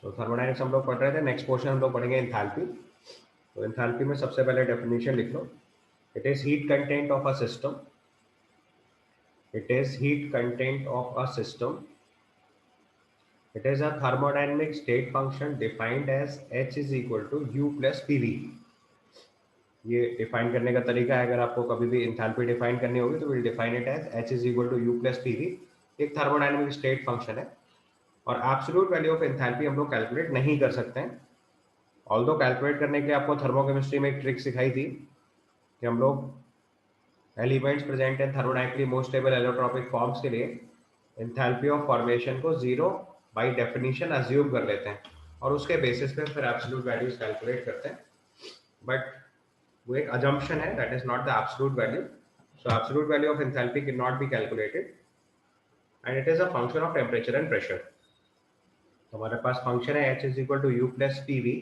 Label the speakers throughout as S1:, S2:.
S1: तो थर्मोडायनेमिक्स हम लोग पढ़ रहे थे, नेक्स्ट पोर्शन हम लोग पढ़ेंगे एंथैल्पी। तो एंथैल्पी में सबसे पहले डेफिनेशन लिख लो। It is heat content of a system, it is heat content of a system, it is a thermodynamic state function defined as H is equal to U plus PV। ये define करने का तरीका है, अगर आपको कभी भी एंथैल्पी डिफाइन करनी होगी तो will define it as H is equal to U plus PV। एक थर्मोडायनेमिक स्टेट फंक्शन है और एब्सोल्यूट वैल्यू ऑफ एंथैल्पी हम लोग कैलकुलेट नहीं कर सकते हैं। ऑल्दो कैलकुलेट करने के लिए आपको थर्मोकेमिस्ट्री में एक ट्रिक सिखाई थी कि हम लोग elements present in thermodynamically most stable allotropic forms के लिए एंथैल्पी ऑफ फॉर्मेशन को जीरो बाय डेफिनेशन अज्यूम कर लेते हैं और उसके बेसिस पे फिर एब्सोल्यूट वैल्यूज कैलकुलेट करते हैं। बट वो एक अजम्पशन है, that is not the absolute value. So absolute value of enthalpy can not be calculated and it is a function of temperature and pressure. तो हमारे पास फंक्शन है H is equal to U plus PV।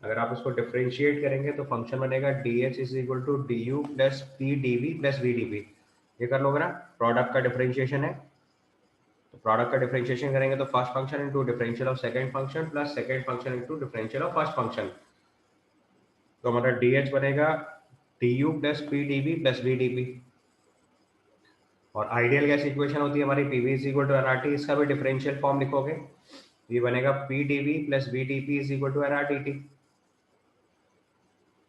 S1: अगर आप इसको differentiate करेंगे तो function बनेगा DH is equal to DU plus PdV plus VdV। ये कर लोगे ना, प्रोडक्ट का डिफरेंशिएशन है, तो प्रोडक्ट का डिफरेंशिएशन करेंगे तो first function into differential of second function plus second function into differential of first function. तो हमारा DH बनेगा DU plus PdV plus VdV। और आइडियल गैस इक्वेशन होती है हमारी PV is equal to nRT, इसका भी डिफरेंशियल फॉर्म लिखोगे, ये बनेगा PdV plus VdP is equal to nRTT।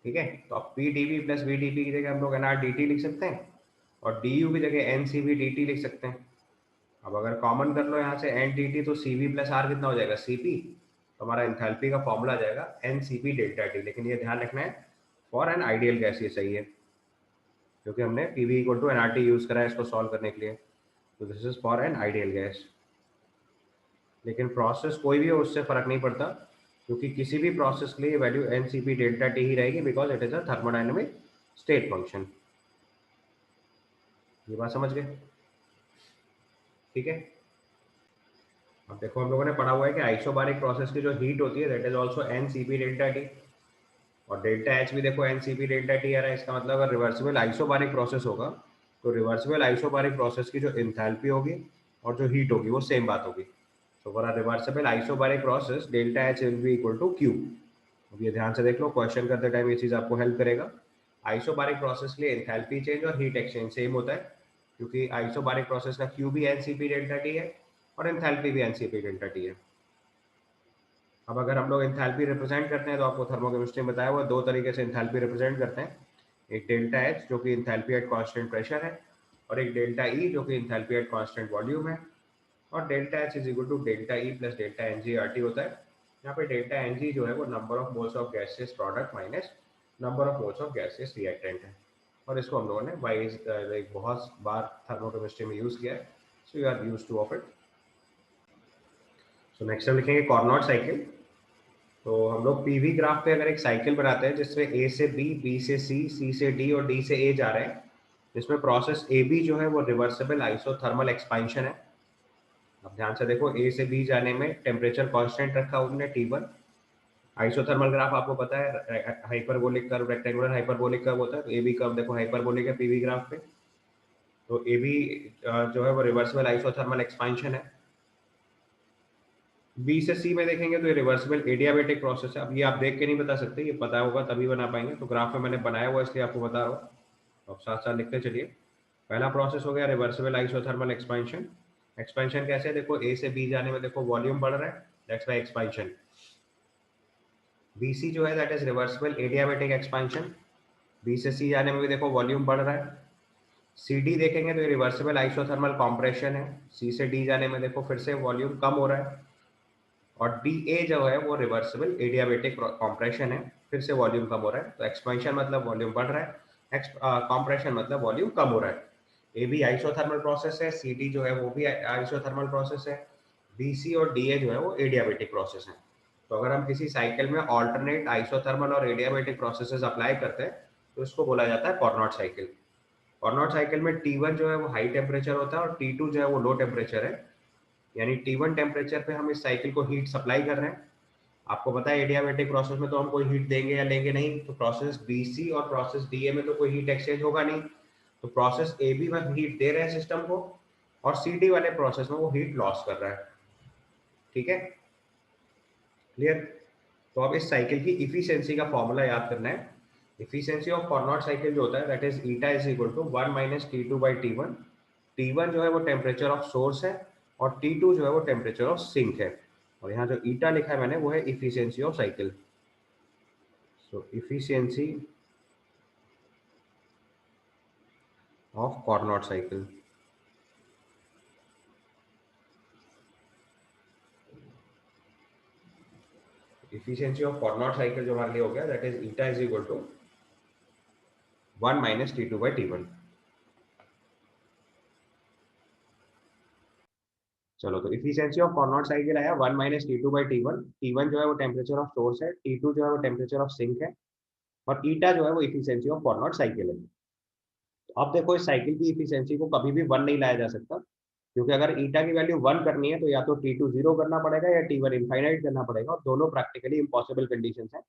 S1: ठीक है, तो अब PdV प्लस VdP की जगह हम लोग nRTT लिख सकते हैं और DU की जगह NCV/dt लिख सकते हैं। अब अगर कॉमन कर लो यहाँ से NTT तो CV प्लस R कितना हो जाएगा CP। तो हमारा एंथैल्पी का फॉर्मूला आ जाएगा NCP डेल्टा T। लेकिन ये ध्यान रखना है फॉर एन आइडियल गैस ये सही है, क्योंकि हमने PV equal to nRT use करा है इसको सॉल्व करने के लिए। तो this is for an ideal gas. लेकिन प्रोसेस कोई भी हो उससे फर्क नहीं पड़ता, क्योंकि किसी भी प्रोसेस के लिए वैल्यू NCP डेल्टा T ही रहेगी because it is a thermodynamic state function. ये बात समझ गए? ठीक है, अब देखो हम लोगों ने पढ़ा हुआ है कि आइसोबारिक प्रोसेस की जो हीट होती है that is also NCP delta T, और डेल्टा H भी देखो NCP डेल्टा T आ रहा है। इसका मतलब अगर रिवर्सिबल आइसोबारिक प्रोसेस होगा तो रिवर्सिबल आइसोबारिक प्रोसेस की जो एंथैल्पी होगी और जो हीट होगी वो सेम बात होगी। So for a reversible isobaric process delta H will be equal to Q। अब ये ध्यान से देख लो, क्वेश्चन करते टाइम ये चीज आपको हेल्प करेगा। आइसोबारिक प्रोसेस के लिए एंथैल्पी चेंज और हीट एक्सचेंज सेम होता है, क्योंकि आइसोबारिक प्रोसेस का Q भी NCP डेल्टा T है और एंथैल्पी भी NCP डेल्टा T है। अब अगर हम लोग एंथैल्पी रिप्रेजेंट करते हैं तो आपको थर्मोकेमिस्ट्री में बताया हुआ दो तरीके से एंथैल्पी रिप्रेजेंट करते हैं। एक डेल्टा H जो कि एंथैल्पी एट कांस्टेंट प्रेशर है, और एक डेल्टा E जो कि एंथैल्पी एट कांस्टेंट वॉल्यूम है। और delta H is equal to delta E plus delta NG/RT होता है। यहाँ पे डेल्टा NG जो है वो number of moles of gases product minus number of moles of gases reactant है, और इसको हम लोगों ने वाइज बहुत बार थर्मोकेमिस्ट्री में यूज किया है, so you are used to of it. So next हम लिखेंगे कार्नोट साइकिल। तो हम लोग पीवी ग्राफ पे अगर एक साइकिल बनाते हैं जिसमें ए से बी, बी से सी, सी से डी और डी से ए जा रहे हैं, जिसमें प्रोसेस ए बी जो है वो रिवर्सिबल आइसोथर्मल एक्सपेंशन है। अब ध्यान से देखो, ए से बी जाने में टेम्परेचर कांस्टेंट रखा हमने T1। आइसोथर्मल ग्राफ आपको पता है hyperbolic curve, rectangular hyperbolic curve होता है, तो ए बी कर्व देखो हाइपरबोलिक है पीवी ग्राफ पे। तो ए बी जो है वो रिवर्सिबल आइसोथर्मल एक्सपेंशन है। बी से सी में देखेंगे तो ये रिवर्सिबल एडियाबेटिक प्रोसेस है। अब ये आप देख के नहीं बता सकते, ये पता होगा तभी बना पाएंगे, तो ग्राफ में मैंने बनाया हुआ इसलिए आपको बता रहा हूँ। तो आप साथ साथ लिखते चलिए। पहला प्रोसेस हो गया रिवर्सिबल आइसोथर्मल एक्सपेंशन। एक्सपेंशन कैसे है, देखो ए से बी जाने में देखो वॉल्यूम बढ़ रहा है, दैट्स व्हाई एक्सपेंशन। BC जो है that is reversible adiabatic expansion. B से सी जाने में भी देखो वॉल्यूम बढ़ रहा है। CD देखेंगे तो ये रिवर्सिबल आइसोथर्मल कॉम्प्रेशन है। C से D जाने में देखो फिर से वॉल्यूम कम हो रहा है। और DA जो है वो रिवर्सिबल एडियाबेटिक कॉम्प्रेशन है, फिर से वॉल्यूम कम हो रहा है। तो एक्सपेंशन मतलब वॉल्यूम बढ़ रहा है, कॉम्प्रेशन मतलब वॉल्यूम कम हो रहा है। ए भी आइसोथर्मल प्रोसेस है, CD जो है वो भी आइसोथर्मल प्रोसेस है, BC और DA जो है वो एडियाबेटिक प्रोसेस है। तो अगर हम किसी साइकिल में ऑल्टरनेट आइसोथर्मल और एडियाबेटिक प्रोसेसेस अप्लाई करते हैं तो इसको बोला जाता है कार्नोट साइकिल। कार्नोट साइकिल में T1 जो है वो हाई टेम्परेचर होता है और T2 जो है वो लो टेम्परेचर है। यानी T1 टेम्परेचर पे हम इस साइकिल को हीट सप्लाई कर रहे हैं। आपको पता है एडियाबेटिक प्रोसेस में तो हम कोई हीट देंगे या लेंगे नहीं, तो प्रोसेस BC और प्रोसेस DA में तो कोई हीट एक्सचेंज होगा नहीं। तो प्रोसेस AB में हीट दे रहे हैं सिस्टम को, और CD वाले प्रोसेस में वो हीट लॉस कर रहा है। ठीक है, क्लियर? तो अब इस साइकिल की इफिशियंसी का फॉर्मूला याद करना है। इफिशियंसी ऑफ कार्नोट साइकिल जो होता है that is eta is equal to 1 minus T2 by T1। T1 जो है वो टेम्परेचर ऑफ सोर्स है और T2 जो है वो टेम्परेचर ऑफ सिंक है, और यहाँ जो ईटा लिखा है मैंने वो है efficiency of cycle. So efficiency of Carnot cycle. Efficiency of Carnot cycle जो हमारे लिए हो गया that is eta is equal to 1 minus T2 by T1। चलो, तो इफिशियंसी ऑफ कार्नोट साइकिल आया 1 minus T2 by T1। T1 जो है वो टेम्परेचर ऑफ सोर्स है, T2 जो है वो टेम्परेचर ऑफ सिंक है, और ईटा जो है वो इफिशियंसी ऑफ कार्नोट साइकिल है। तो अब देखो, इस साइकिल की इफिशियंसी को कभी भी 1 नहीं लाया जा सकता, क्योंकि अगर ईटा की वैल्यू 1 करनी है तो या तो T2 0 करना पड़ेगा या T1 इनफाइनाइट करना पड़ेगा, और दोनों प्रैक्टिकली इम्पॉसिबल कंडीशन है।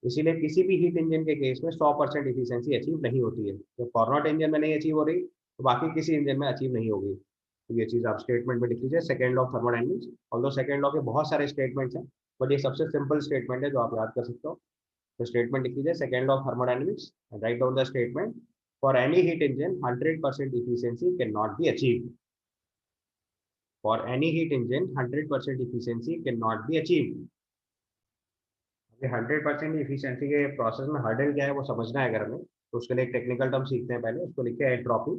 S1: इसीलिए किसी भी हीट इंजन के केस में 100% इफिशियंसी अचीव नहीं होती है। तो कार्नोट इंजन में नहीं अचीव हो रही तो बाकी किसी इंजन में अचीव नहीं होगी। तो ये चीज़ आप स्टेटमेंट में लिख लीजिए, second law of thermodynamics. Although second law के बहुत सारे स्टेटमेंट्स हैं, बट ये सबसे सिंपल स्टेटमेंट है जो आप याद कर सकते हो। तो स्टेटमेंट लिख लीजिए, second law of thermodynamics, write down the statement. For any heat engine 100% efficiency cannot be achieved. For any heat engine 100% efficiency cannot be achieved. 100% efficiency के प्रोसेस में हर्डल क्या है वो समझना है अगर हमें, तो उसके लिए एक टेक्निकल टर्म सीखते हैं। पहले उसको लिखते हैं एंट्रोपी।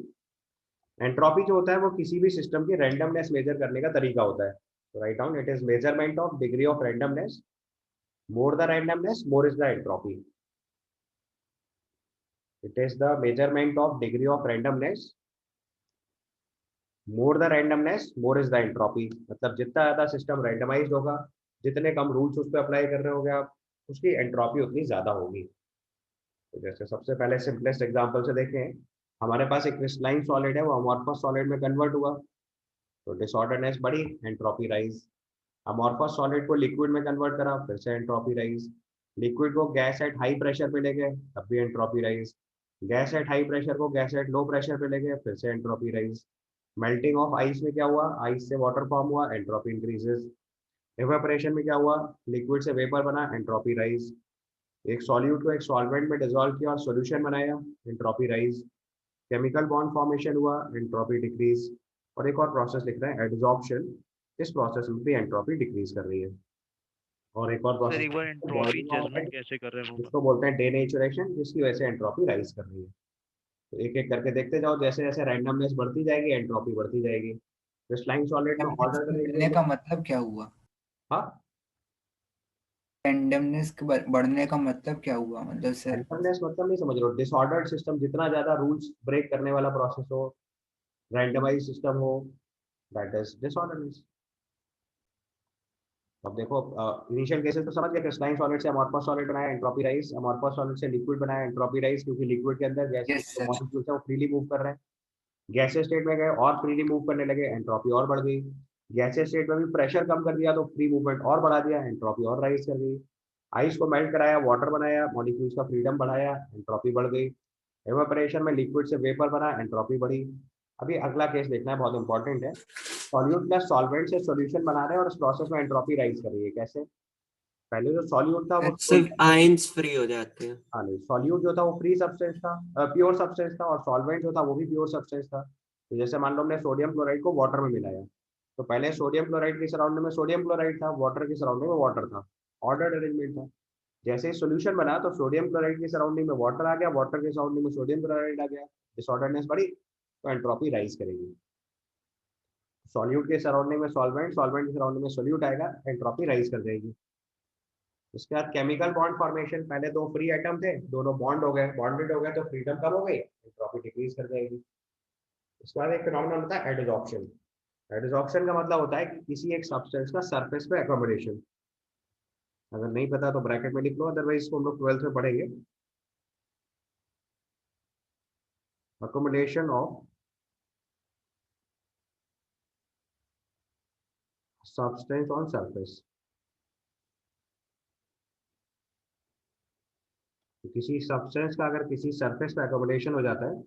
S1: एंट्रोपी जो होता है वो किसी भी सिस्टम की रैंडमनेस मेजर करने का तरीका होता है। तो write down, it is measurement of degree of randomness. More the randomness more is the entropy. It is the measurement of degree of randomness, more the randomness more is the entropy. मतलब जितना ज्यादा system randomised होगा, जितने कम rules उस पर apply कर रहे होगे आप, उसकी एंट्रोपी उतनी ज्यादा होगी। तो जैसे सबसे पहले सिंपलेस्ट एग्जांपल से देखें, हमारे पास एक क्रिस्टलाइन सॉलिड है, वो अमॉर्फस सॉलिड में कन्वर्ट हुआ, तो डिसऑर्डरनेस बढ़ी, एंट्रोपी राइज। अमॉर्फस सॉलिड को लिक्विड में कन्वर्ट करा, फिर से एंट्रोपी राइज। लिक्विड को गैस एट हाई प्रेशर पे ले गए, तब भी entropy rise. Gas at high pressure को गैस एट लो प्रेशर पे ले गए, फिर से entropy rise. Melting of ice में क्या हुआ, आइस से वाटर फॉर्म हुआ, एंट्रोपी इंक्रीजेस। इवेपोरेशन में क्या हुआ, लिक्विड से वेपर बना, एंट्रोपी राइज। एक सॉल्यूट को एक सॉल्वेंट में डिसॉल्व किया और सॉल्यूशन बनाया, entropy rise. Chemical bond formation हुआ, एंट्रोपी डिक्रीज। और एक और प्रोसेस लिख रहे हैं एडजॉर्प्शन, इस प्रोसेस में भी एंट्रोपी डिक्रीज कर रही है। और एक और
S2: सर
S1: प्रोसेस
S2: एक बार entropy
S1: boiling of
S2: judgement
S1: right,
S2: कैसे कर रहे हैं वो?
S1: जिसको बोलते हैं डेनेचुरेशन, जिसकी वजह से एंट्रोपी राइज कर रही है। तो एक एक करके देखते जाओ, जैसे जैसे रैंडमनेस बढ़ती जाएगी एंट्रोपी बढ़ती जाएगी। क्रिस्टलाइन सॉलिड में ऑर्डर
S3: बढ़ने का मतलब क्या हुआ?
S1: हाँ,
S3: रैंडमनेस के बढ़ने का मतलब क्या हुआ, मतलब सर?
S1: रैंडमनेस मतलब नहीं समझ रहे हो? डिसऑर्डर्ड सिस्टम, जितना ज्यादा रूल्स ब्रेक करने वाला प्रोसेस हो, रैंडमाइज सिस्टम हो, दैट इज डिसऑर्डरनेस। अब देखो, इनिशियल केसेस तो समझ गए, क्रिस्टलाइन सॉलिड से अमॉर्फस सॉलिड बनाया, एंट्रोपी राइज। अमॉर्फस सॉलिड से लिक्विड बनाया, एंट्रोपी राइज, क्योंकि लिक्विड के अंदर गैस
S3: यस सर।
S1: मॉलिक्यूल्स है वो फ्रीली मूव कर रहे हैं। गैसेस स्टेट में गए और फ्रीली मूव करने लगे, एंट्रोपी और बढ़ गई। गैसेस स्टेट में भी प्रेशर कम कर दिया तो फ्री मूवमेंट और बढ़ा दिया, एंट्रोपी और राइज कर गई। आइस को मेल्ट कराया, वाटर बनाया, मॉलिक्यूल्स का फ्रीडम बढ़ाया, एंट्रोपी बढ़ गई। एवापोरेशन में लिक्विड से वेपर बना, एंट्रोपी बढ़ी। अभी अगला केस देखना है, बहुत इंपॉर्टेंट है। सॉल्यूट प्लस सॉल्वेंट से सॉल्यूशन बना रहे हैं और इस प्रोसेस में एंट्रोपी राइज कर रही है। कैसे? पहले जो सॉल्यूट था वो
S4: सिर्फ आयंस फ्री हो जाते हैं।
S1: हाँ नहीं, सॉल्यूट जो था वो फ्री सब्सटेंस था, प्योर सब्सटेंस था, और सॉल्वेंट जो था वो भी प्योर सब्सटेंस था। तो जैसे मान लो हमने सोडियम क्लोराइड को वाटर में मिलाया, तो पहले सोडियम क्लोराइड की सराउंडिंग में सोडियम क्लोराइड था, वाटर की सराउंडिंग में वाटर था, ऑर्डर्ड अरेंजमेंट था। जैसे ही सोल्यूशन बना तो सोडियम क्लोराइड की सराउंडिंग में वाटर आ गया, वाटर की सराउंडिंग में सोडियम क्लोराइड आ गया, डिसऑर्डरनेस बढ़ी, तो एंट्रोपी राइज करेगी। सॉल्यूट के सराउंडिंग में सॉल्वेंट, सॉल्वेंट के सराउंडिंग में सोल्यूट आएगा, एंट्रोपी राइज कर देगी। उसके बाद केमिकल बॉन्ड फॉर्मेशन, पहले दो फ्री एटम थे, दोनों बॉन्ड हो गए, बॉन्डेड हो गए, तो फ्रीडम कम हो गई, एंट्रोपी डिक्रीज कर जाएगी। उसके बाद एक फिनोमेनन होता है एडसॉर्प्शन। एडसॉर्प्शन का मतलब होता है कि किसी एक सब्सटेंस का सरफेस पे एकोमोडेशन। अगर नहीं पता तो ब्रैकेट में लिख लो, अदरवाइज इसको हम लोग 12th में पढ़ेंगे। accommodation of substance on surface। तो किसी सब्सटेंस का अगर किसी सरफेस पे एकोमोडेशन हो जाता है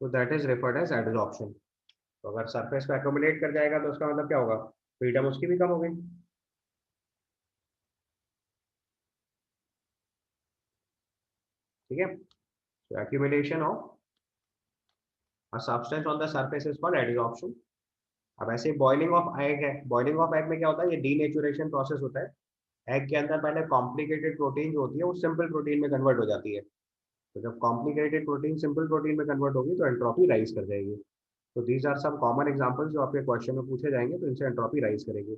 S1: तो that is referred as adsorption. तो अगर सरफेस पे एकोमोडेट कर जाएगा तो उसका मतलब क्या होगा, फ्रीडम उसकी भी कम हो गई। ठीक है, तो accumulation of a substance on the surface is called adsorption. अब ऐसे बॉइलिंग ऑफ एग है, बॉइलिंग ऑफ एग में क्या होता है, ये डीनेचुरेशन प्रोसेस होता है। एग के अंदर पहले कॉम्प्लिकेटेड प्रोटीन जो होती है वो सिंपल प्रोटीन में कन्वर्ट हो जाती है। तो जब कॉम्प्लिकेटेड प्रोटीन सिंपल प्रोटीन में कन्वर्ट होगी तो एंट्रोपी राइज कर जाएगी। तो these are some common examples जो आपके क्वेश्चन में पूछे जाएंगे, तो इनसे एंट्रोपी राइज करेगी।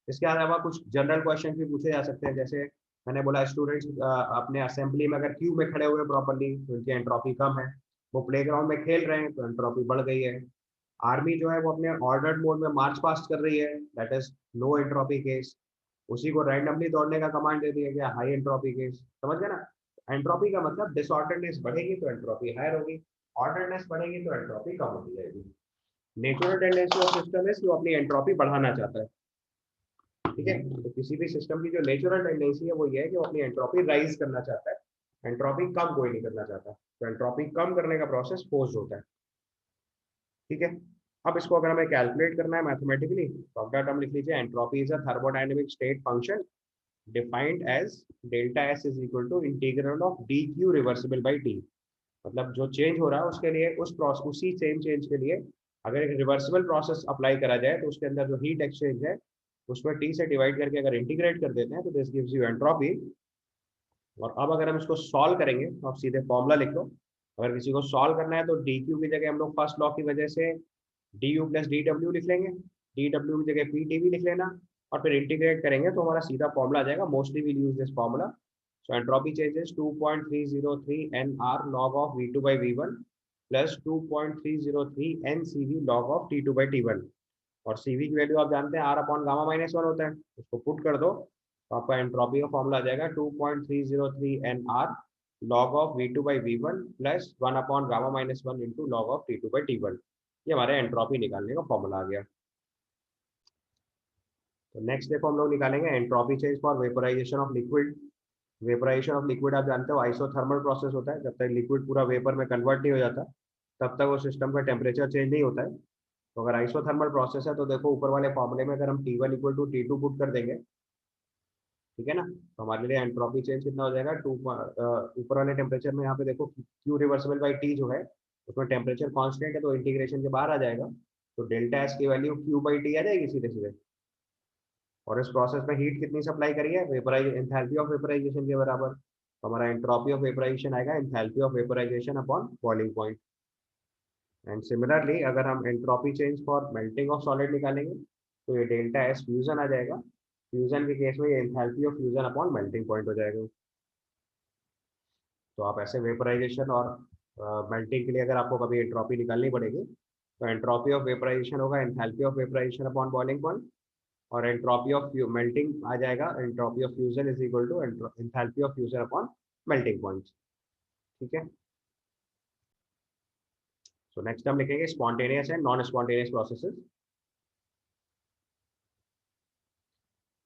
S1: इसके अलावा कुछ जनरल क्वेश्चन भी पूछे जा सकते हैं, जैसे मैंने बोला स्टूडेंट्स अपने असेंबली में अगर क्यू में खड़े हुए प्रॉपर्ली तो उनकी एंट्रोपी कम है, वो प्लेग्राउंड में खेल रहे हैं तो एंट्रोपी बढ़ गई है। आर्मी जो है वो अपने ऑर्डर्ड मोड में मार्च पास्ट कर रही है, that is low entropy case. उसी को रैंडमली दौड़ने का कमांड दे दिया गया, हाई एंट्रोपी केस। समझ गए ना, एंट्रोपी का मतलब डिसऑर्डरनेस बढ़ेगी तो एंट्रोपी हायर होगी, ऑर्डरनेस बढ़ेगी तो एंट्रोपी कम होती जाएगी। नेचुरल टेंडेंसी ऑफ सिस्टम है कि वो अपनी एंट्रोपी बढ़ाना चाहता है। ठीक है, तो किसी भी सिस्टम की जो नेचुरल टेंडेंसी है वो ये है कि वो अपनी एंट्रोपी राइज करना चाहता है, एंट्रोपी कम कोई नहीं करना चाहता। तो एंट्रोपी कम करने का प्रोसेस फोर्स्ड होता है। ठीक है, अब इसको अगर हमें कैलकुलेट करना है मैथमेटिकली तो अपना टर्म लिख लीजिए, entropy is a thermodynamic state function defined as delta S is equal to integral of D Q reversible by T. मतलब जो चेंज हो रहा है उसके लिए उसी सेम चेंज के लिए अगर एक रिवर्सिबल प्रोसेस अप्लाई करा जाए तो उसके अंदर जो हीट एक्सचेंज है उसमें टी से डिवाइड करके अगर इंटीग्रेट कर देते हैं तो दिस गिव्स यू एंट्रोपी। और अब अगर हम इसको सॉल्व करेंगे तो आप सीधे फॉर्मूला लिख लो। अगर किसी को सॉल्व करना है तो डी क्यू की जगह हम लोग फर्स्ट लॉ की वजह से D you plus D W लिख लेंगे, डी डब्ल्यू की जगह पी टी भी लिख लेना, और फिर इंटीग्रेट करेंगे तो हमारा सीधा फॉर्मूला आ जाएगा। Mostly will use this formula. So entropy changes 2.303 nr log of v2 by v1 plus 2.303 ncv log of t2 by t1। और cv की वैल्यू आप जानते हैं r अपॉन गामा माइनस 1 होता है, उसको पुट कर दो तो आपका एंट्रोपी का फॉर्मूला आ जाएगा 2.303 nr log of v2 by v1 plus 1 upon gamma minus 1 into log of t2 by t1। ये हमारे एंट्रोपी निकालने का फॉर्मूला आ गया। तो नेक्स्ट देखो हम लोग निकालेंगे entropy change for vaporisation of liquid. Vaporisation of liquid आप जानते हो आइसोथर्मल प्रोसेस होता है। जब तक लिक्विड पूरा वेपर में कन्वर्ट नहीं हो जाता तब तक वो सिस्टम का टेम्परेचर चेंज नहीं होता है। तो अगर आइसोथर्मल प्रोसेस है तो देखो ऊपर वाले फॉर्मूले में अगर हम T1 equal to T2 put कर देंगे, ठीक है ना, तो हमारे लिए एंट्रोपी चेंज कितना हो जाएगा, ऊपर वाले टेम्परेचर में यहाँ पे देखो क्यू रिवर्सिबल बाई टी जो है उसमें टेम्परेचर कांस्टेंट है तो इंटीग्रेशन के बाहर आ जाएगा, तो डेल्टा एस की वैल्यू क्यू बाई टी आ जाएगी सीधे सीधे। और इस प्रोसेस में हीट कितनी सप्लाई करी है, वेपराइज एंथैल्पी ऑफ वेपराइजेशन के बराबर। तो हमारा एंट्रोपी ऑफ वेपराइजेशन आएगा enthalpy of vaporization upon boiling point. And similarly अगर हम entropy change for melting of solid निकालेंगे तो ये डेल्टा एस फ्यूजन आ जाएगा। फ्यूजन के केस में ये enthalpy of fusion upon melting point हो जाएगा। तो आप ऐसे वेपराइजेशन और मेल्टिंग के लिए अगर आपको कभी एंट्रोपी निकालनी पड़ेगी तो एंट्रोपी ऑफ वेपराइजेशन होगा enthalpy of vaporization upon boiling point, और एंट्रोपी ऑफ मेल्टिंग आ जाएगा entropy of fusion is equal to enthalpy of fusion upon melting point. ठीक है, सो नेक्स्ट हम लिखेंगे spontaneous and non spontaneous processes.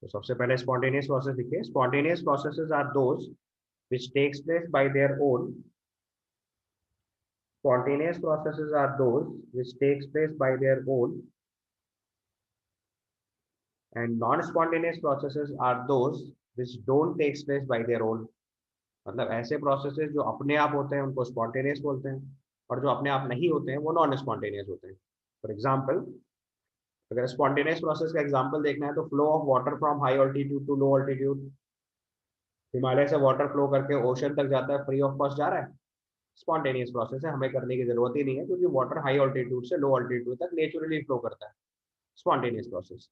S1: तो सबसे पहले स्पॉन्टेनियस प्रोसेस लिखिए, spontaneous processes are those which takes place by their own। Spontaneous processes are those which takes place by their own, and non-spontaneous processes are those which don't takes place by their own। मतलब ऐसे processes जो अपने आप होते हैं उनको spontaneous बोलते हैं, और जो अपने आप नहीं होते हैं वो नॉन स्पॉन्टेनियस होते हैं। फॉर एग्जाम्पल, अगर स्पॉन्टेनियस प्रोसेस का एग्जाम्पल देखना है तो flow of water from high altitude to low altitude. Himalaya से वाटर फ्लो करके ओशन तक जाता है, फ्री ऑफ कॉस्ट जा रहा है, स्पॉन्टेनियस प्रोसेस है, हमें करने की जरूरत ही नहीं है क्योंकि वाटर हाई ऑल्टीट्यूड से लो ऑल्टीट्यूड तक नेचुरली फ्लो करता है। Spontaneous process.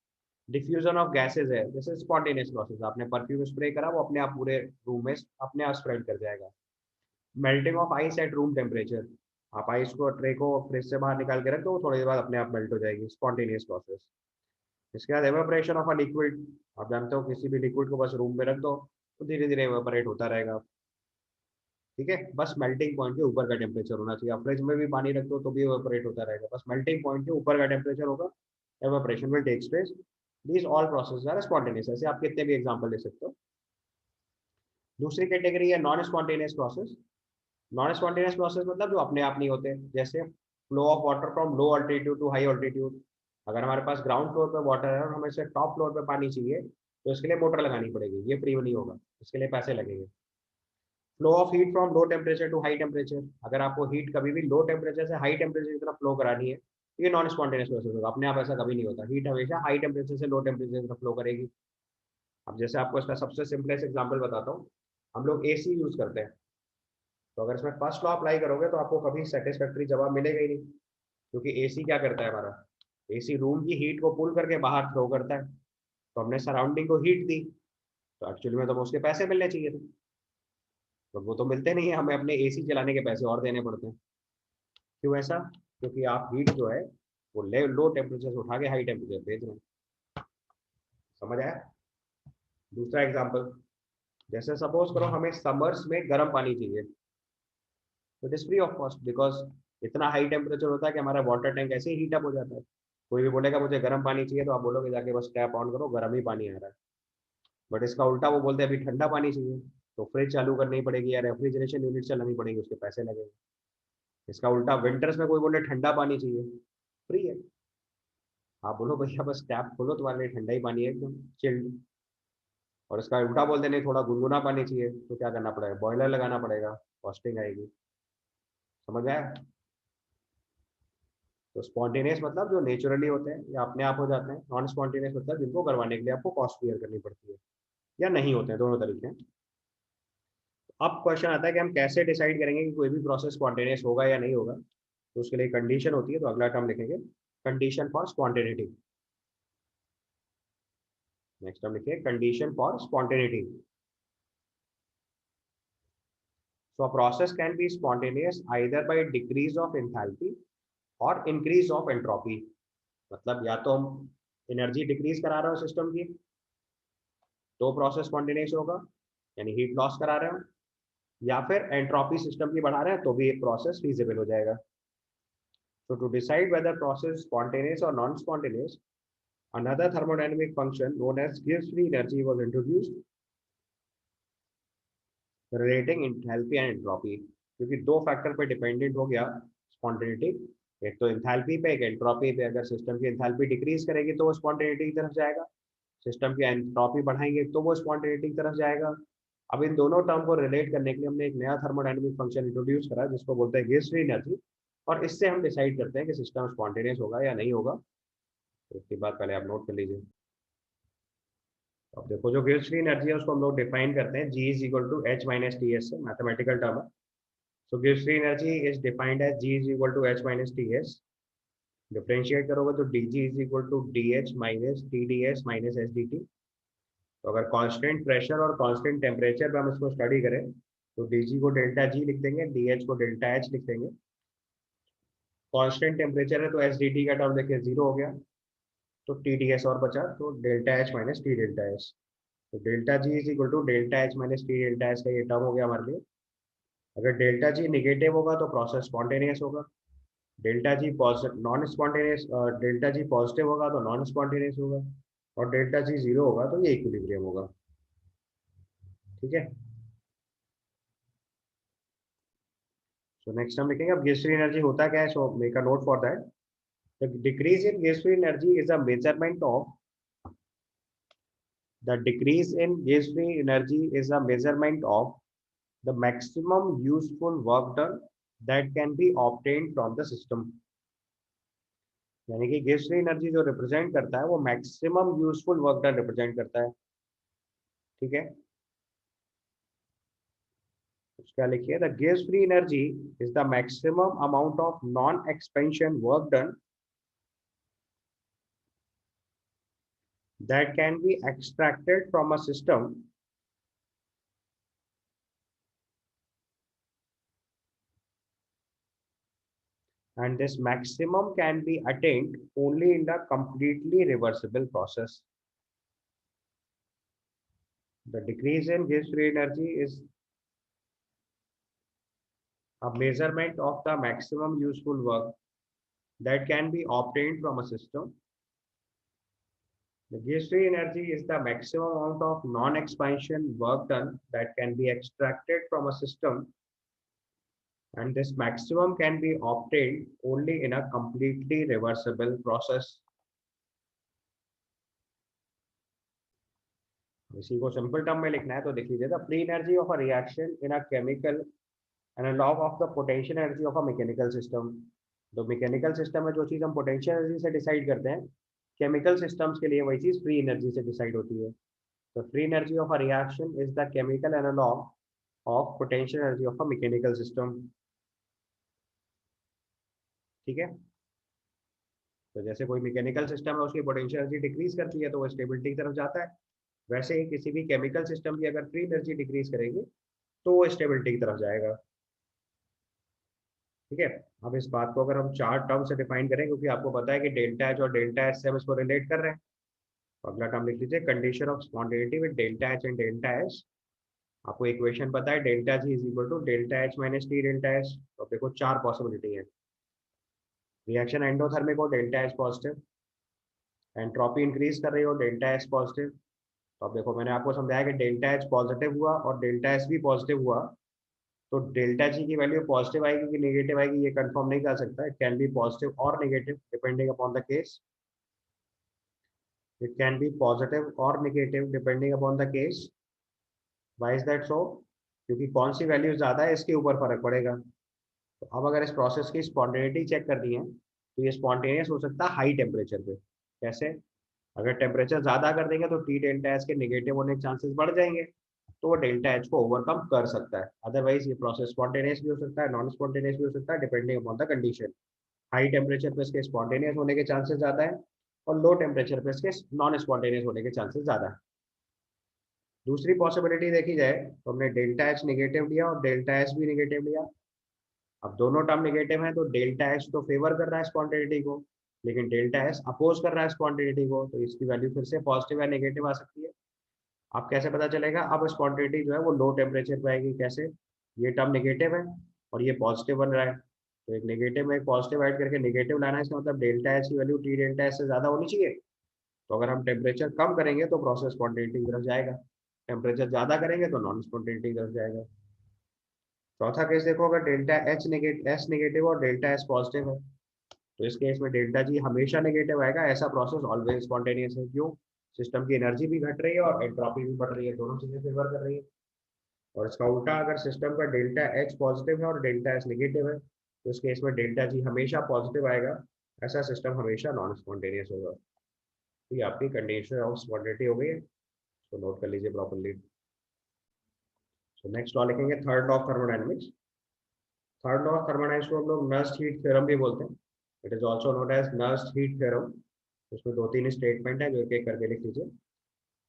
S1: Diffusion of gases है, जैसे स्पॉन्टेनियस प्रोसेस, आपने परफ्यूम स्प्रे करा वो अपने आप पूरे रूम में अपने आप स्प्रेड कर जाएगा। Melting of ice at room temperature, आप आइस को ट्रे को फ्रिज से बाहर निकाल के रख दो, थोड़ी देर बाद अपने आप मेल्ट हो जाएगी, स्पॉन्टेनियस प्रोसेस। इसके बाद एवेपोरेशन ऑफ अ लिक्विड, आप जानते हो किसी भी लिक्विड को बस रूम में रख दो तो धीरे धीरे एवेपोरेट होता रहेगा। ठीक है, बस मेल्टिंग पॉइंट के ऊपर का टेम्परेचर होना चाहिए। आप फ्रिज में भी पानी रख दो तो भी एवेपोरेट होता रहेगा, बस मेल्टिंग पॉइंट के ऊपर का टेम्परेचर होगा, evaporation will takes place. These all process are spontaneous. ऐसे आप कितने भी एग्जांपल ले सकते हो। दूसरी कैटेगरी है non spontaneous process. Non spontaneous process मतलब जो अपने आप नहीं होते, जैसे flow of water from low altitude to high altitude. अगर हमारे पास ग्राउंड फ्लोर पे वाटर है और हमें से टॉप फ्लोर पे पानी चाहिए तो इसके लिए मोटर लगानी पड़ेगी, ये फ्री में नहीं होगा, इसके लिए पैसे लगेंगे। Flow of heat from low temperature to high temperature, अगर आपको हीट कभी भी लो टेम्परेचर से हाई टेम्परेचर की तरफ फ्लो करानी है, ये नॉन स्पॉन्टेनियस प्रोसेस होगा, अपने आप ऐसा कभी नहीं होता। हीट हमेशा हाई टेम्परेचर से लो टेम्परेचर की तरफ फ्लो करेगी। अब जैसे आपको इसका सबसे सिंपलेस्ट एग्जांपल बताता हूँ, हम लोग एसी यूज करते हैं, तो अगर इसमें फर्स्ट लॉ अप्लाई करोगे तो आपको कभी सेटिस्फैक्ट्री जवाब मिलेगा ही नहीं, क्योंकि एसी क्या करता है हमारा, एसी रूम की हीट को पुल करके बाहर थ्रो करता है, तो हमने सराउंडिंग को हीट दी, तो एक्चुअली में तो उसके पैसे मिलने चाहिए थे, तो वो तो मिलते नहीं है, हमें अपने एसी चलाने के पैसे और देने पड़ते हैं। क्यों ऐसा? क्योंकि आप हीट जो है वो लो टेम्परेचर से उठा के हाई टेम्परेचर भेज रहे हैं। समझ आया? दूसरा एग्जांपल, जैसे सपोज करो हमें समर्स में गर्म पानी चाहिए, तो it is free of cost, because इतना हाई टेम्परेचर होता है कि हमारा वाटर टैंक ऐसे ही हीट अप हो जाता है। कोई भी बोलेगा मुझे गर्म पानी चाहिए, तो आप बोलोगे जाके बस टैप ऑन करो, गर्म ही पानी आ रहा है। बट इसका उल्टा वो बोलते हैं अभी ठंडा पानी चाहिए, तो फ्रिज चालू करनी पड़ेगी या रेफ्रिजरेशन यूनिट चलानी पड़ेगी, उसके पैसे लगेंगे। इसका उल्टा विंटर्स में कोई बोले ठंडा पानी चाहिए, फ्री है, आप बोलो भैया बस टैप खोलो, तुम्हारे लिए ठंडा ही पानी है एकदम चिल्ड। और इसका उल्टा बोल देने थोड़ा गुनगुना पानी चाहिए, तो क्या करना पड़ेगा, बॉयलर लगाना पड़ेगा, कॉस्टिंग आएगी। समझ आया? तो स्पॉन्टेनियस मतलब जो नेचुरली होते हैं या अपने आप हो जाते हैं, नॉन स्पॉन्टेनियस मतलब जिनको करवाने के लिए आपको कॉस्ट बियर करनी पड़ती है, या नहीं होते हैं, दोनों तरीके हैं। अब क्वेश्चन आता है कि हम कैसे डिसाइड करेंगे कि कोई भी प्रोसेस स्पॉन्टेनियस होगा या नहीं होगा, तो उसके लिए कंडीशन होती है, तो अगला टर्म लिखेंगे condition for spontaneity. Next term लिखिए condition for spontaneity. So a process can be spontaneous either by decrease of enthalpy or increase of entropy। मतलब या तो हम एनर्जी डिक्रीज करा रहे हो सिस्टम की, तो प्रोसेस स्पॉन्टेनियस होगा, यानी हीट लॉस करा रहे हो, या फिर एंट्रोपी सिस्टम की बढ़ा रहे हैं तो भी एक प्रोसेस फीजिबल हो जाएगा। So to decide whether process is spontaneous or non-spontaneous, another thermodynamic function known as Gibbs free energy was introduced, relating enthalpy and entropy। क्योंकि दो फैक्टर पे डिपेंडेंट हो गया स्पॉन्टेनिटी, एक तो एंथैल्पी पे, एक एंट्रोपी पे। अगर सिस्टम की एंथैल्पी डिक्रीज करेगी तो वो स्पॉन्टेनिटी की तरफ जाएगा, सिस्टम की एंट्रोपी बढ़ाएंगे तो वो स्पॉन्टेनिटी की तरफ जाएगा। अब इन दोनों टर्म को रिलेट करने के लिए हमने एक नया थर्मोडायनेमिक फंक्शन इंट्रोड्यूस करा, जिसको बोलते हैं गिब्स फ्री एनर्जी, और इससे हम डिसाइड करते हैं कि सिस्टम स्पॉन्टेनियस होगा या नहीं होगा। तो इसकी बात पहले आप नोट कर लीजिए। अब देखो जो गिब्स फ्री एनर्जी है उसको हम लोग डिफाइन करते हैं G is equal to H minus T S से, मैथमेटिकल टर्म है। So Gibbs free energy is defined as G is equal to H minus T S. Differentiate करोगे तो D G is equal to D H minus T D S minus S D T. तो अगर constant pressure और constant temperature पे हम इसको study करें, तो डी जी को डेल्टा जी लिख देंगे, डी एच को डेल्टा एच लिख देंगे। कांस्टेंट टेम्परेचर है तो एस डी टी का टर्म देखिए जीरो हो गया, तो टी डी एस और बचा, तो delta H minus T delta S. तो delta G is equal to delta H minus T delta S का ये टर्म हो गया हमारे लिए। अगर डेल्टा जी निगेटिव होगा तो प्रोसेस स्पॉन्टेनियस होगा, delta G positive non spontaneous, delta G positive होगा तो नॉन स्पॉन्टेनियस होगा, और डेल्टा जी जीरो होगा तो ये इक्विलिब्रियम होगा। ठीक है, सो नेक्स्ट हम लिखेंगे अब गिब्स फ्री एनर्जी होता क्या है। So make a note for that, the decrease in Gibbs free energy is a measurement of, the decrease in gas free energy is a measurement of the maximum useful work done that can be obtained from the system। यानी कि gas free energy जो represent करता है वो maximum useful work done represent करता है। ठीक है, उसका लिखिए the gas free energy is the maximum amount of non expansion work done that can be extracted from a system and this maximum can be attained only in the completely reversible process। The decrease in gas free energy is a measurement of the maximum useful work that can be obtained from a system. The gas free energy is the maximum amount of non-expansion work done that can be extracted from a system, and this maximum can be obtained only in a completely reversible process। इसी को simple term में लिखना है तो लिख लीजिए, the free energy of a reaction in a chemical analog of the potential energy of a mechanical system. तो mechanical system में जो चीज़ हम पोटेंशियल एनर्जी से डिसाइड करते हैं, केमिकल सिस्टम्स के लिए वही चीज़ फ्री एनर्जी से डिसाइड होती है। तो free energy of a reaction is the chemical analog of potential energy of a mechanical system. ठीक है, तो जैसे कोई मैकेनिकल सिस्टम है उसकी पोटेंशियल एनर्जी डिक्रीज करती है तो वो स्टेबिलिटी की तरफ जाता है, वैसे ही किसी भी केमिकल सिस्टम की अगर फ्री एनर्जी डिक्रीज करेंगे तो वो स्टेबिलिटी की तरफ जाएगा। ठीक है, अब इस बात को अगर हम चार टर्म से डिफाइन करें, क्योंकि आपको पता है कि डेल्टा एच और डेल्टा एच से हम इसको रिलेट कर रहे हैं, तो अगला टर्म लिख लीजिए, condition of spontaneity with delta H and delta H. आपको इक्वेशन पता है, delta G is equal to delta H minus T delta H. तो देखो चार पॉसिबिलिटी है, रिएक्शन एंडोथर्मिक हो delta H positive, entropy increase कर रही हो डेल्टा एच पॉजिटिव। तो अब देखो मैंने आपको समझाया कि डेल्टा एच पॉजिटिव हुआ और डेल्टा एच भी पॉजिटिव हुआ, तो डेल्टा जी की वैल्यू पॉजिटिव आएगी कि नेगेटिव आएगी ये कंफर्म नहीं कर सकता, इट कैन बी पॉजिटिव और negative depending upon the case. It can be positive और negative depending upon the case. Why is that so? क्योंकि कौन सी वैल्यू ज्यादा है इसके ऊपर फर्क पड़ेगा। तो अब अगर इस प्रोसेस की स्पॉन्टेनिटी चेक करनी है तो ये स्पॉन्टेनियस हो सकता है हाई टेम्परेचर पे। कैसे? अगर टेम्परेचर ज़्यादा कर देंगे तो टी डेल्टा एच के नेगेटिव होने के चांसेस बढ़ जाएंगे, तो वो डेल्टा एच को ओवरकम कर सकता है। अदरवाइज ये प्रोसेस स्पॉन्टेनियस भी हो सकता है, नॉन स्पॉन्टेनियस भी हो सकता है, depending upon the condition. High temperature पे इसके स्पॉन्टेनियस होने के चांसेस ज़्यादा है और लो टेम्परेचर पे इसके नॉन स्पॉन्टेनियस होने के चांसेस ज़्यादा है। दूसरी पॉसिबिलिटी देखी जाए तो हमने डेल्टा एच नेगेटिव लिया और डेल्टा एच भी नेगेटिव लिया। अब दोनों टर्म नेगेटिव हैं तो डेल्टा एच तो फेवर कर रहा है स्पॉन्टेनिटी को, लेकिन डेल्टा एच अपोज कर रहा है स्पॉन्टेनिटी को, तो इसकी वैल्यू फिर से पॉजिटिव या नेगेटिव आ सकती है। अब कैसे पता चलेगा? अब स्पॉन्टेनिटी जो है वो लो टेम्परेचर पे आएगी। कैसे? ये टर्म नेगेटिव है और ये पॉजिटिव बन रहा है, तो एक नेगेटिव में एक पॉजिटिव ऐड करके नेगेटिव लाना है, इसका मतलब डेल्टा एच की वैल्यू टी डेल्टा एच से ज़्यादा होनी चाहिए। तो अगर हम टेम्परेचर कम करेंगे तो प्रोसेस स्पॉन्टेनिटी की तरफ जाएगा, टेम्परेचर ज़्यादा करेंगे तो नॉन स्पॉन्टेनिटी की तरफ जाएगा। चौथा केस देखो, अगर डेल्टा एच नेगेटिव और डेल्टा एच पॉजिटिव है, तो इस केस में डेल्टा जी हमेशा नेगेटिव आएगा। ऐसा प्रोसेस ऑलवेज स्पॉन्टेनियस है। क्यों? सिस्टम की एनर्जी भी घट रही है और एंट्रोपी भी बढ़ रही है, दोनों चीजें फेवर कर रही है। और इसका उल्टा, अगर सिस्टम का डेल्टा एच पॉजिटिव है और डेल्टा एच नेगेटिव है, तो इस केस में डेल्टा जी हमेशा पॉजिटिव आएगा। ऐसा सिस्टम हमेशा नॉन स्पॉन्टेनियस होगा। तो ये आपकी कंडीशन ऑफ स्पॉन्टेनिटी हो गई है, तो नोट कर लीजिए प्रॉपर्ली। सो नेक्स्ट लॉ लिखेंगे, third law of thermodynamics. Third law of thermodynamics को हम लोग नस्ट हीट थ्योरम भी बोलते हैं। It is also known as Nernst heat theorem. उसमें दो तीन स्टेटमेंट है जो एक एक करके लिख लीजिए।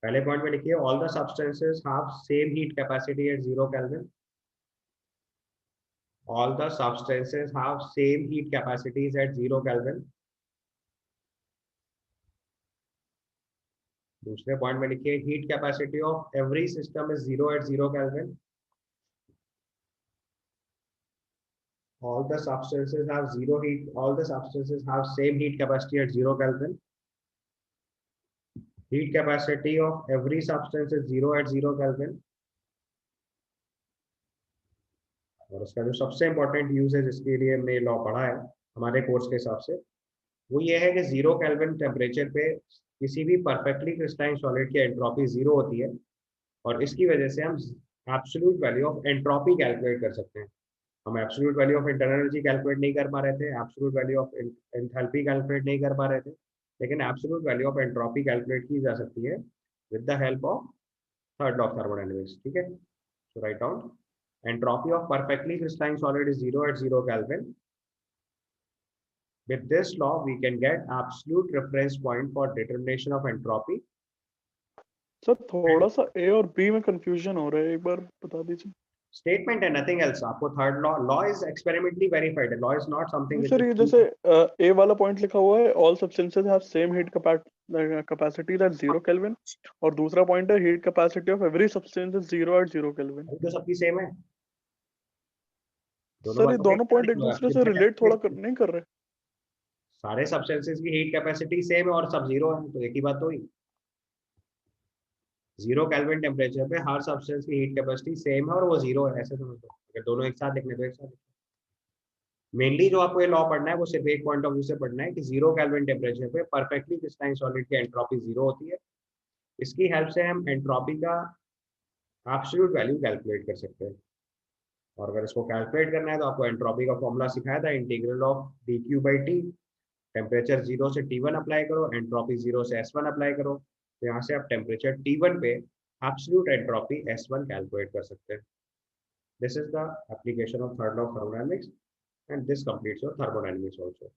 S1: पहले पॉइंट में लिखिए, all the substances have same heat capacity at 0 kelvin. All the substances have same heat capacities at 0 kelvin. दूसरे पॉइंट में लिखिए, heat capacity of every system is 0 at 0 kelvin. All the substances have zero heat. All the substances have same heat capacity at 0 Kelvin. Heat capacity of every substance is 0 at 0 Kelvin. और उसका जो सबसे important use है जिसके लिए हमने law पढ़ा है हमारे कोर्स के हिसाब से, वो ये है कि 0 केल्विन टेम्परेचर पे किसी भी परफेक्टली क्रिस्टलाइन सॉलिड की एंट्रोपी 0 होती है, और इसकी वजह से हम absolute value of entropy calculate कर सकते हैं। हम absolute value of internal energy calculate नहीं कर पा रहे थे, absolute value of enthalpy calculate नहीं कर पा रहे थे, लेकिन absolute value of entropy calculate की जा सकती है with the help of third law of thermodynamics. ठीक है, सो write down, entropy of perfectly crystalline solid is 0 at 0 Kelvin. With this law, we can get absolute reference point for determination of entropy.
S2: Sir थोड़ा सा ए और B में confusion हो रहा है, एक बार बता दीजिए।
S1: Statement and nothing else. आपको third law, law is experimentally verified. Law is not something which
S2: sir ये
S1: is
S2: जैसे ए वाला पॉइंट लिखा हुआ है, all substances have same heat capacity at 0 kelvin, और दूसरा पॉइंट है heat capacity of every substance is 0 at 0 kelvin.
S1: अभी तो सबकी सेम है।
S2: सर ये दोनों पॉइंट एक दूसरे से रिलेट थोड़ा नहीं कर रहे।
S1: सारे सब्सटेंसेस की हीट कैपेसिटी सेम है और सब जीरो है, तो एक ही बात तो हुई। 0 केल्विन टेम्परेचर पे हर सब्सटेंस की हीट कैपेसिटी सेम है और वो जीरो है, ऐसे समझ लो। अगर दोनों एक साथ लिखने तो एक साथ लिखने। मेनली जो आपको ये लॉ पढ़ना है वो सिर्फ एक पॉइंट ऑफ व्यू से पढ़ना है कि 0 केल्विन टेम्परेचर पे परफेक्टली क्रिस्टलाइन सॉलिड की एंट्रोपी 0 होती है, इसकी हेल्प से हम एंट्रोपी का एब्सोल्यूट वैल्यू कैलकुलेट कर सकते हैं। और अगर इसको कैलकुलेट करना है तो आपको एंट्रोपी का फॉर्मूला सिखाया था, इंटीग्रल ऑफ dq/t। टेम्परेचर 0 से T1 अप्लाई करो, एंट्रोपी 0 से S1 अप्लाई करो, तो यहाँ से आप टेम्परेचर T1 पे एब्सोल्यूट एंट्रोपी S1 कैलकुलेट कर सकते हैं। This is the application of third law of thermodynamics and this completes your thermodynamics also.